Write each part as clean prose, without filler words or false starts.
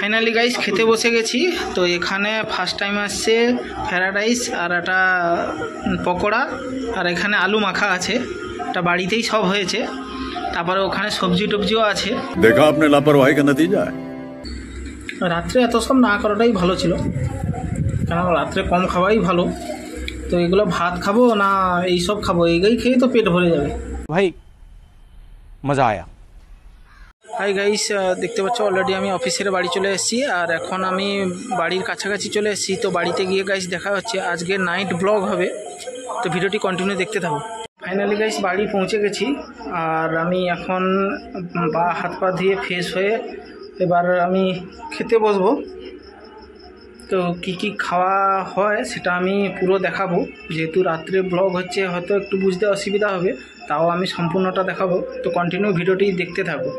Finally guys খেতে বসে গেছি। তো এখানে ফার্স্ট টাইম আসছে ফ্রাইড রাইস আর একটা পকোড়া, আর এখানে আলু মাখা আছে। এটা বাড়িতেই সব হয়েছে। তারপরে ওখানে সবজি টবজিও আছে। দেখা আপনি লাপরওয়াহি কা নতিজা। রাত্রে এত সব না করাটাই ভালো ছিল, কারণ রাত্রে কম খাওয়াই ভালো। তো এগুলো ভাত খাবো না এইসব খাবো, এইগুলোই খেয়ে তো পেট ভরে যাবে ভাই। মজা আয়া। হাই গাইস, দেখতে পাচ্ছ অলরেডি আমি অফিসের বাড়ি চলে এসেছি, আর এখন আমি বাড়ির কাছাকাছি চলে এসেছি। তো বাড়িতে গিয়ে গাইস দেখা হচ্ছে, আজকে নাইট ব্লগ হবে। তো ভিডিওটি কন্টিনিউ দেখতে থাকো। ফাইনালি গাইস বাড়ি পৌঁছে গেছি, আর আমি এখন হাত পা ধুয়ে ফ্রেশ হয়ে এবার আমি খেতে বসবো। তো কি কি খাওয়া হয় সেটা আমি পুরো দেখাবো, যেহেতু রাত্রে ব্লগ হচ্ছে হয়তো একটু বুঝতে অসুবিধা হবে, তাও আমি সম্পূর্ণটা দেখাবো। তো কন্টিনিউ ভিডিওটি দেখতে থাকো।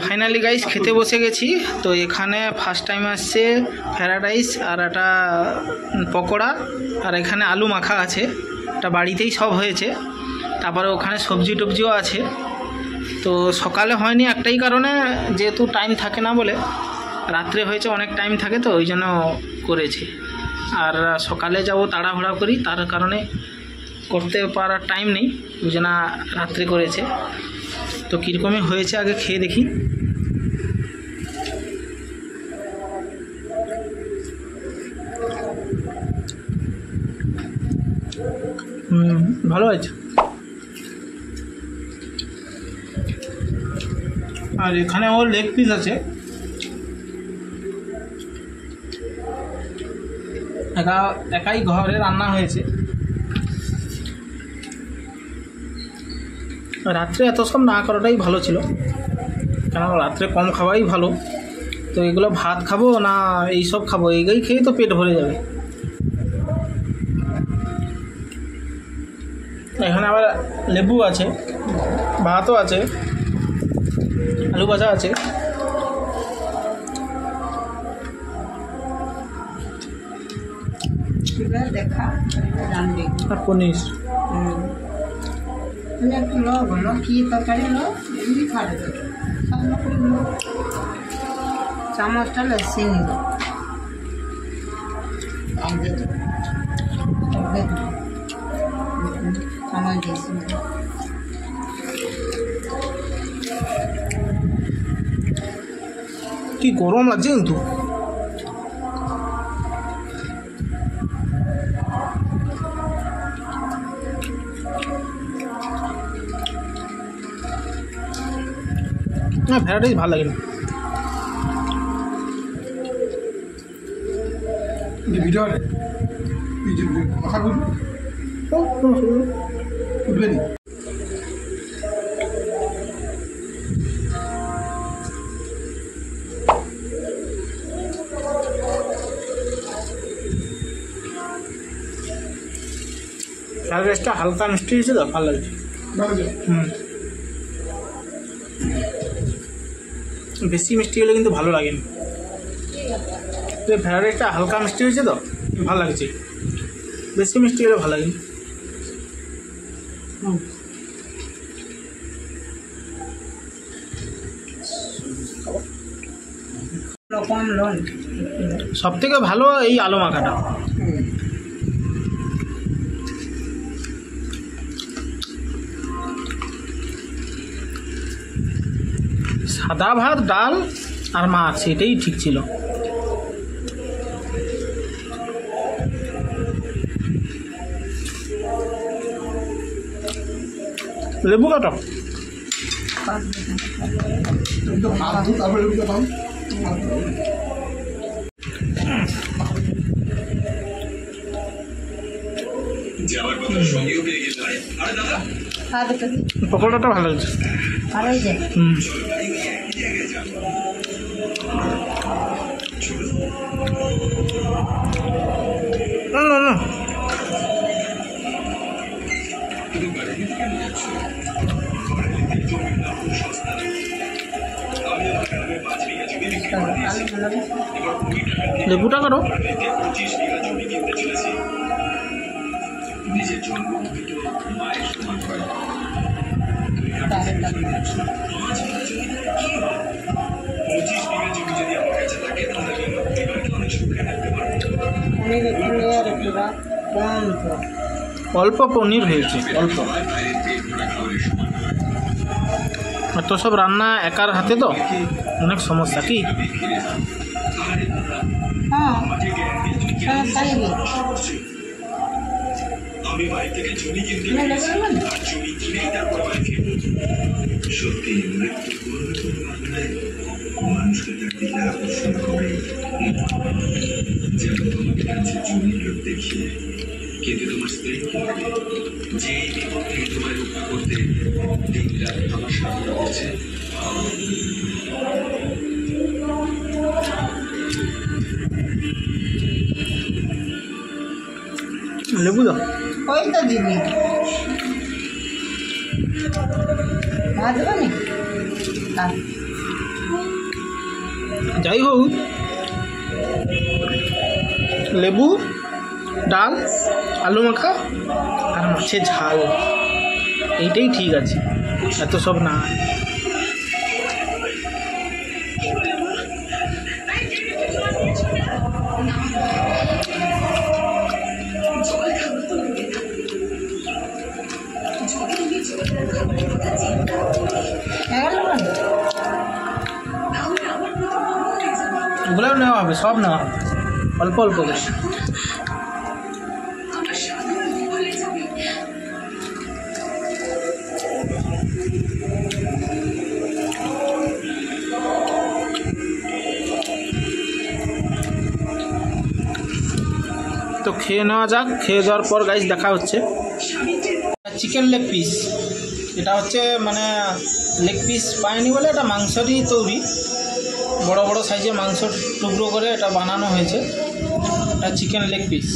ফাইনালি গাইস খেতে বসে গেছি। তো এখানে ফার্স্ট টাইম আসছে ফ্রাইড রাইস আর একটা পকোড়া, আর এখানে আলু মাখা আছে। এটা বাড়িতেই সব হয়েছে। তারপরে ওখানে সবজি টবজিও আছে। তো সকালে হয়নি একটাই কারণে, যেহেতু টাইম থাকে না বলে। রাত্রে হয়েছে, অনেক টাইম থাকে, তো ওই জন্য করেছি। আর সকালে যাব তাড়াহুড়া করি, তার কারণে করতে পারার টাইম নেই, ওই জন্য রাত্রে করেছে। তো কীরকমই হয়েছে আগে খেয়ে দেখি। ভালো হয়েছে। আর এখানে ওর লেগ পিস আছে। একাই ঘরে রান্না হয়েছে। রাত্রে এত সব না করাটাই ভালো ছিল, কারণ রাত্রে কম খাওয়াই ভালো। তো এগুলো ভাত খাবো না এইসব খাবো, এইগুলোই খেয়ে তো পেট ভরে যাবে। এখানে আবার লেবু আছে, ভাতও আছে, আলু ভাজা আছে। আর পনির। চামচটা লস্যি নিল চামচ দিয়েছি। কি গরম লাগছে কিন্তু। না ফ্রাইড রাইস ভালো লাগে না। ভিডিও কথা উঠবে নি। ফ্রাইড রাইসটা হালকা মিষ্টি হয়েছে তো ভালো লাগছে। বেশি মিষ্টি হলে কিন্তু ভালো লাগেনি। ফ্রাইড রাইসটা হালকা মিষ্টি হয়েছে তো ভালো লাগছে, বেশি মিষ্টি হলে ভালো লাগেনি। সব থেকে ভালো এই আলু মাখাটা। সাদা ভাত, ডাল আর মাছ, এটাই ঠিক ছিল। লেবু কাটো। পকোড়াটা ভালো হয়েছে। ভালো হয়েছে। না লেবুটা করো। ডাইরেক্ট পনির এখানে আর পুরা কম তো অল্প পনির হয়েছে, অল্প। এত সব রান্না একার হাতে তো অনেক সমস্যা কি। হ্যাঁ হ্যাঁ তাই মানুষকে তার দিকে আকর্ষণ করে যেন তোমাকে কাছে জমি লোক দেখিয়ে, কিন্তু তোমার স্ত্রী যে বিপদ থেকে তোমায় রক্ষা করতে দিনরাত আমার সাহায্য করছে। লেবু দাও। ওই তো দিবি ভাত দেবো না যাই হোক, লেবু, ডাল, আলু মাখা আর মাছের ঝাল, এইটাই ঠিক আছে, এত সব না। ওগুলোও নেওয়া হবে, সব নেওয়া হবে, অল্প অল্প করে। তো খেয়ে নেওয়া যাক, খেয়ে দেওয়ার পর গাইস দেখা হচ্ছে। চিকেন লেগ পিস, এটা হচ্ছে মানে লেগ পিস পায়নি বলে এটা মাংসরই তৈরি, বড় বড় সাইজে মাংস টুকরো করে এটা বানানো হয়েছে। এটা চিকেন লেগ পিস।